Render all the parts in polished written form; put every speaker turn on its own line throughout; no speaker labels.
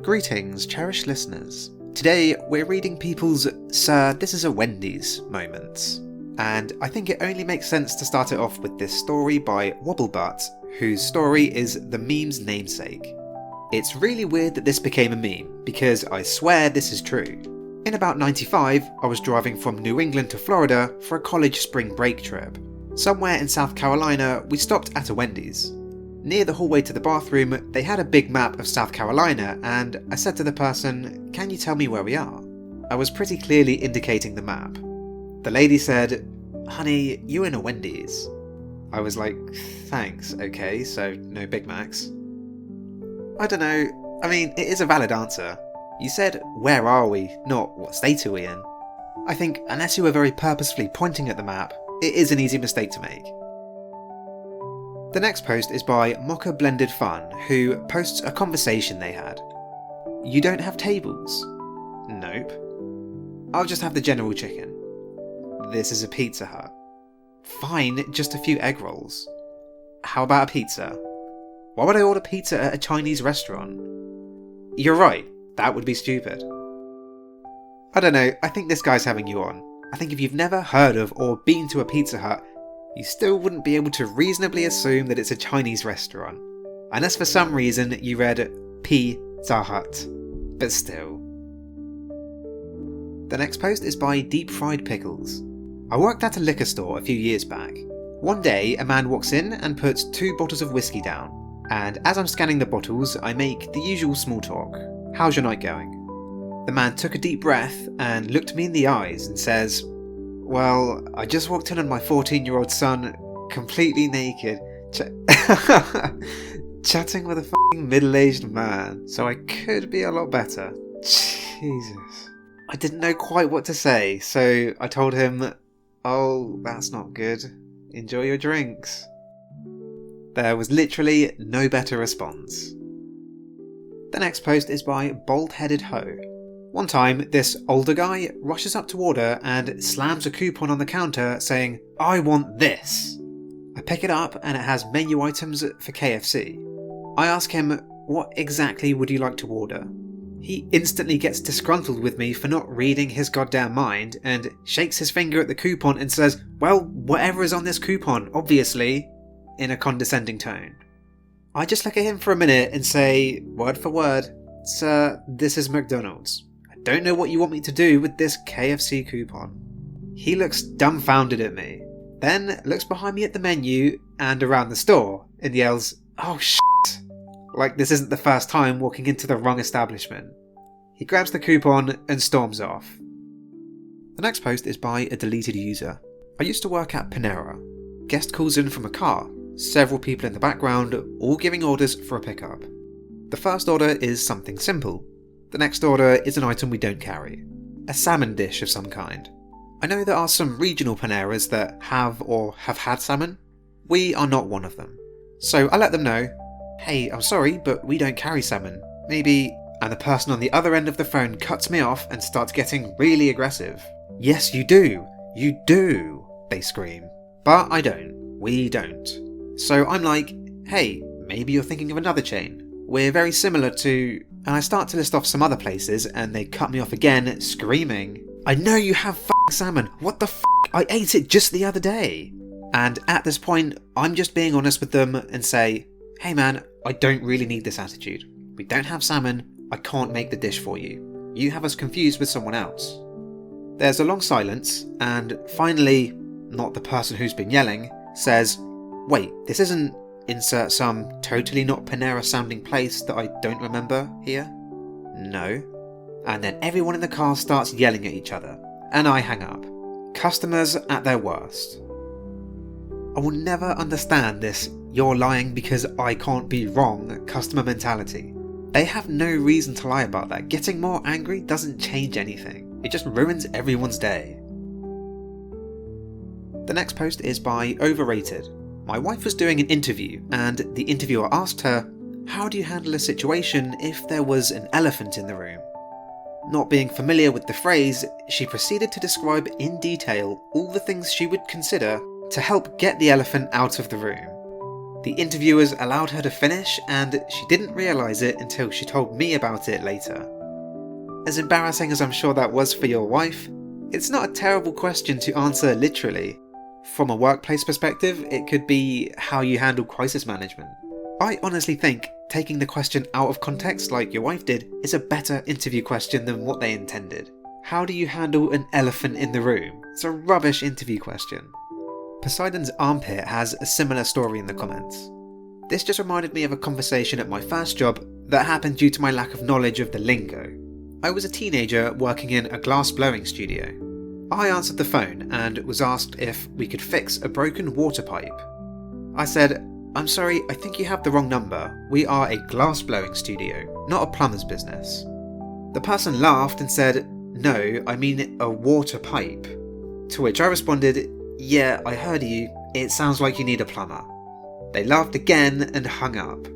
Greetings, cherished listeners. Today we're reading people's "Sir, this is a Wendy's" moments. And I think it only makes sense to start it off with this story by Wobblebut, whose story is the meme's namesake. It's really weird that this became a meme, because I swear this is true. In about '95, I was driving from New England to Florida for a college spring break trip. Somewhere in South Carolina, we stopped at a Wendy's. Near the hallway to the bathroom, they had a big map of South Carolina, and I said to the person, "Can you tell me where we are?" I was pretty clearly indicating the map. The lady said, "Honey, you're in a Wendy's." I was like, "Thanks, okay, so no Big Macs." I don't know, I mean, it is a valid answer. You said, "Where are we?" not "What state are we in?" I think, unless you were very purposefully pointing at the map, it is an easy mistake to make. The next post is by mochablendedfun, who posts a conversation they had. "You don't have tables?" "Nope." "I'll just have the general chicken." "This is a Pizza Hut." "Fine, just a few egg rolls." "How about a pizza?" "Why would I order pizza at a Chinese restaurant?" "You're right, that would be stupid." I don't know, I think this guy's having you on. I think if you've never heard of or been to a Pizza Hut, you still wouldn't be able to reasonably assume that it's a Chinese restaurant. Unless for some reason you read Pizza Hut. But still. The next post is by Deep Fried Pickles. I worked at a liquor store a few years back. One day, a man walks in and puts 2 bottles of whiskey down. And as I'm scanning the bottles, I make the usual small talk. "How's your night going?" The man took a deep breath and looked me in the eyes and says, "Well, I just walked in on my 14-year-old son, completely naked, chatting with a f***ing middle-aged man, so I could be a lot better." Jesus. I didn't know quite what to say, so I told him, "Oh, that's not good. Enjoy your drinks." There was literally no better response. The next post is by Bald-Headed Ho. One time, this older guy rushes up to order and slams a coupon on the counter saying, "I want this." I pick it up and it has menu items for KFC. I ask him, "What exactly would you like to order?" He instantly gets disgruntled with me for not reading his goddamn mind and shakes his finger at the coupon and says, "Well, whatever is on this coupon, obviously," in a condescending tone. I just look at him for a minute and say, word for word, "Sir, this is McDonald's. Don't know what you want me to do with this KFC coupon." He looks dumbfounded at me, then looks behind me at the menu and around the store and yells, "Oh shit," like this isn't the first time walking into the wrong establishment. He grabs the coupon and storms off. The next post is by a deleted user. I used to work at Panera. Guest calls in from a car, several people in the background, all giving orders for a pickup. The first order is something simple. The next order is an item we don't carry. A salmon dish of some kind. I know there are some regional Paneras that have or have had salmon. We are not one of them. So I let them know, "Hey, I'm sorry, but we don't carry salmon. Maybe..." And the person on the other end of the phone cuts me off and starts getting really aggressive. "Yes, you do. You do," they scream. But I don't. We don't. So I'm like, "Hey, maybe you're thinking of another chain. We're very similar to..." And I start to list off some other places and they cut me off again, screaming, "I know you have f***ing salmon, what the f***, I ate it just the other day." And at this point, I'm just being honest with them and say, "Hey man, I don't really need this attitude. We don't have salmon, I can't make the dish for you. You have us confused with someone else." There's a long silence, and finally, not the person who's been yelling, says, "Wait, this isn't..." Insert some totally not Panera sounding place that I don't remember here. "No." And then everyone in the car starts yelling at each other, and I hang up. Customers at their worst. I will never understand this "you're lying because I can't be wrong" customer mentality. They have no reason to lie about that. Getting more angry doesn't change anything. It just ruins everyone's day. The next post is by Overrated. My wife was doing an interview, and the interviewer asked her, "How do you handle a situation if there was an elephant in the room?" Not being familiar with the phrase, she proceeded to describe in detail all the things she would consider to help get the elephant out of the room. The interviewers allowed her to finish, and she didn't realise it until she told me about it later. As embarrassing as I'm sure that was for your wife, it's not a terrible question to answer literally. From a workplace perspective, it could be how you handle crisis management. I honestly think taking the question out of context like your wife did is a better interview question than what they intended. How do you handle an elephant in the room? It's a rubbish interview question. Poseidon's armpit has a similar story in the comments. This just reminded me of a conversation at my first job that happened due to my lack of knowledge of the lingo. I was a teenager working in a glass blowing studio. I answered the phone and was asked if we could fix a broken water pipe. I said, "I'm sorry, I think you have the wrong number. We are a glass blowing studio, not a plumber's business." The person laughed and said, "No, I mean a water pipe." To which I responded, "Yeah, I heard you. It sounds like you need a plumber." They laughed again and hung up.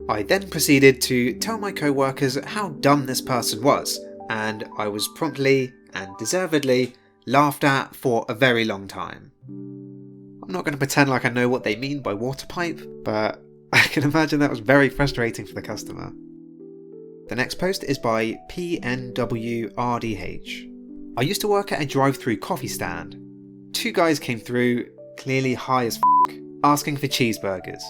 I then proceeded to tell my co-workers how dumb this person was, and I was promptly, and deservedly, laughed at for a very long time. I'm not going to pretend like I know what they mean by water pipe, but I can imagine that was very frustrating for the customer. The next post is by pnwrdh. I used to work at a drive-through coffee stand. Two guys came through, clearly high as asking for cheeseburgers.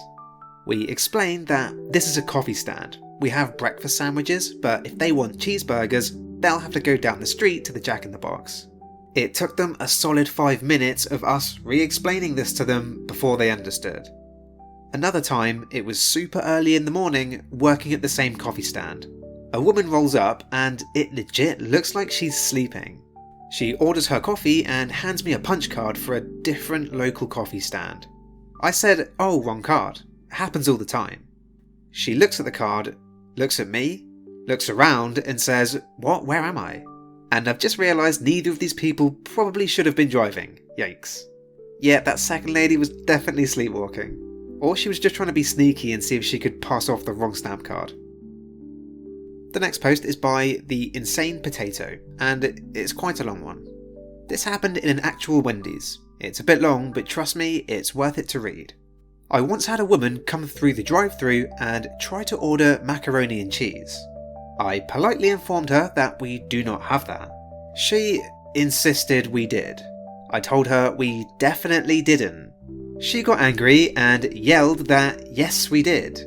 We explained that this is a coffee stand. We have breakfast sandwiches, but if they want cheeseburgers, they'll have to go down the street to the Jack in the Box. It took them a solid 5 minutes of us re-explaining this to them before they understood. Another time, it was super early in the morning, working at the same coffee stand. A woman rolls up and it legit looks like she's sleeping. She orders her coffee and hands me a punch card for a different local coffee stand. I said, "Oh, wrong card. Happens all the time." She looks at the card, looks at me, looks around and says, "What? Where am I?" And I've just realised neither of these people probably should have been driving. Yikes. Yeah, that second lady was definitely sleepwalking. Or she was just trying to be sneaky and see if she could pass off the wrong stamp card. The next post is by the Insane Potato, and it's quite a long one. This happened in an actual Wendy's. It's a bit long, but trust me, it's worth it to read. I once had a woman come through the drive-thru and try to order macaroni and cheese. I politely informed her that we do not have that. She insisted we did. I told her we definitely didn't. She got angry and yelled that yes we did.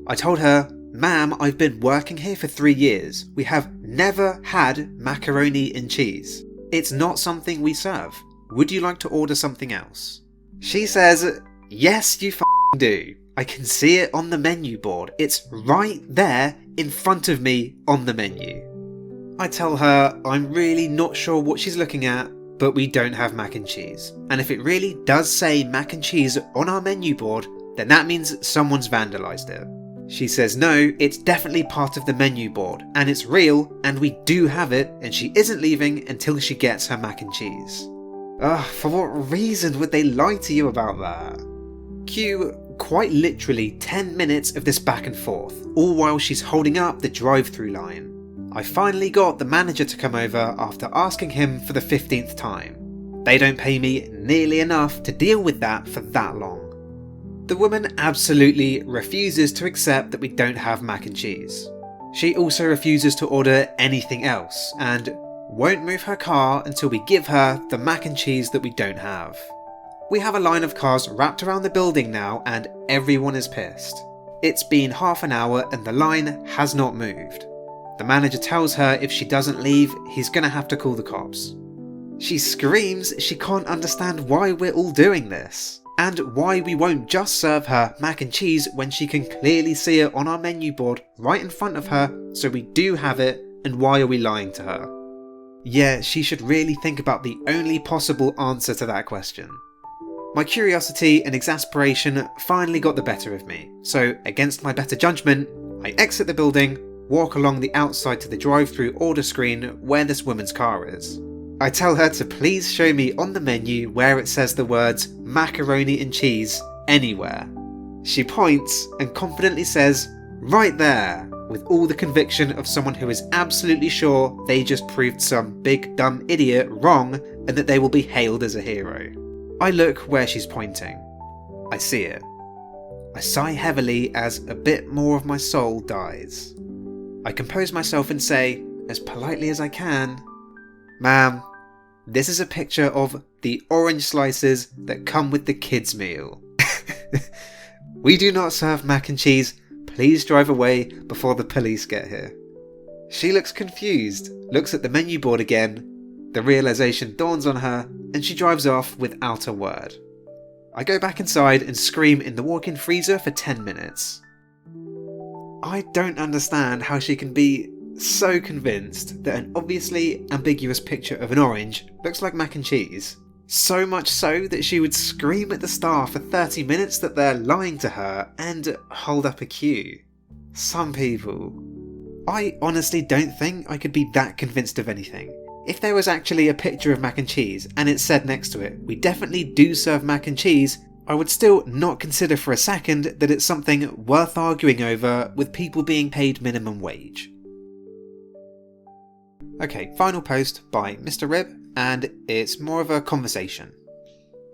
I told her, "Ma'am, I've been working here for 3 years. We have never had macaroni and cheese. It's not something we serve. Would you like to order something else?" She says, "Yes, you do. I can see it on the menu board. It's right there in front of me on the menu." I tell her I'm really not sure what she's looking at, but we don't have mac and cheese. And if it really does say mac and cheese on our menu board, then that means someone's vandalised it. She says no, it's definitely part of the menu board, and it's real, and we do have it, and she isn't leaving until she gets her mac and cheese. Ugh, for what reason would they lie to you about that? Cue quite literally 10 minutes of this back and forth, all while she's holding up the drive-through line. I finally got the manager to come over after asking him for the 15th time. They don't pay me nearly enough to deal with that for that long. The woman absolutely refuses to accept that we don't have mac and cheese. She also refuses to order anything else, and won't move her car until we give her the mac and cheese that we don't have. We have a line of cars wrapped around the building now and everyone is pissed. It's been half an hour and the line has not moved. The manager tells her if she doesn't leave, he's gonna have to call the cops. She screams she can't understand why we're all doing this, and why we won't just serve her mac and cheese when she can clearly see it on our menu board right in front of her, so we do have it, and why are we lying to her? Yeah, she should really think about the only possible answer to that question. My curiosity and exasperation finally got the better of me, so against my better judgment, I exit the building, walk along the outside to the drive-through order screen where this woman's car is. I tell her to please show me on the menu where it says the words macaroni and cheese anywhere. She points and confidently says, "Right there," with all the conviction of someone who is absolutely sure they just proved some big dumb idiot wrong and that they will be hailed as a hero. I look where she's pointing. I see it. I sigh heavily as a bit more of my soul dies. I compose myself and say, as politely as I can, "Ma'am, this is a picture of the orange slices that come with the kids' meal. We do not serve mac and cheese. Please drive away before the police get here." She looks confused, looks at the menu board again, the realization dawns on her, and she drives off without a word. I go back inside and scream in the walk-in freezer for 10 minutes. I don't understand how she can be so convinced that an obviously ambiguous picture of an orange looks like mac and cheese. So much so that she would scream at the staff for 30 minutes that they're lying to her and hold up a queue. Some people. I honestly don't think I could be that convinced of anything. If there was actually a picture of mac and cheese and it said next to it, "We definitely do serve mac and cheese," I would still not consider for a second that it's something worth arguing over with people being paid minimum wage. Okay, final post by Mr. Rib, and it's more of a conversation.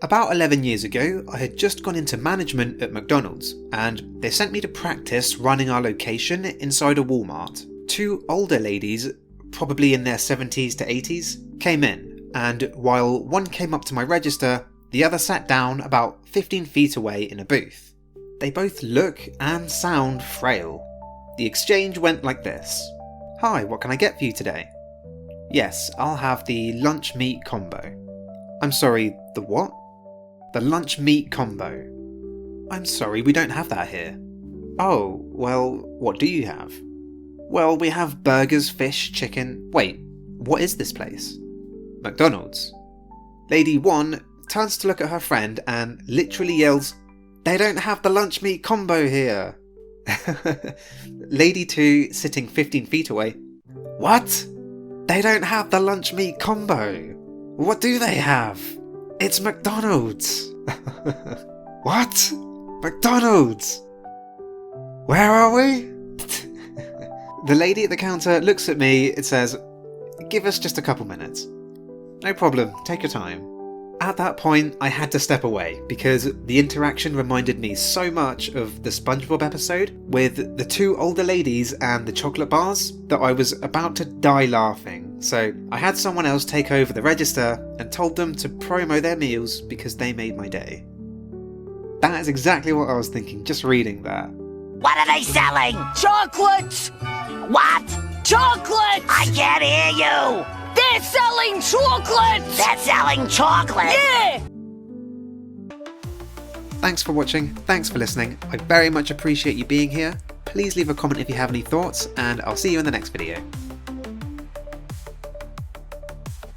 About 11 years ago, I had just gone into management at McDonald's, and they sent me to practice running our location inside a Walmart. Two older ladies, probably in their 70s to 80s, came in, and while one came up to my register, the other sat down about 15 feet away in a booth. They both look and sound frail. The exchange went like this. "Hi, what can I get for you today?" "Yes, I'll have the lunch meat combo." "I'm sorry, the what?" "The lunch meat combo." "I'm sorry, we don't have that here." "Oh, well, what do you have?" "Well, we have burgers, fish, chicken." "Wait, what is this place?" "McDonald's." Lady 1 turns to look at her friend and literally yells, "They don't have the lunch meat combo here." Lady 2, sitting 15 feet away, "What? They don't have the lunch meat combo. What do they have? It's McDonald's." "What? McDonald's? Where are we?" The lady at the counter looks at me and says, "Give us just a couple minutes." "No problem, take your time." At that point, I had to step away because the interaction reminded me so much of the SpongeBob episode with the two older ladies and the chocolate bars that I was about to die laughing. So I had someone else take over the register and told them to promo their meals because they made my day. That is exactly what I was thinking just reading that.
What are they selling?
Chocolates!
What?
Chocolates!
I can't hear you!
They're selling chocolates!
They're selling chocolate!
Yeah!
Thanks for watching, thanks for listening, I very much appreciate you being here. Please leave a comment if you have any thoughts, and I'll see you in the next video.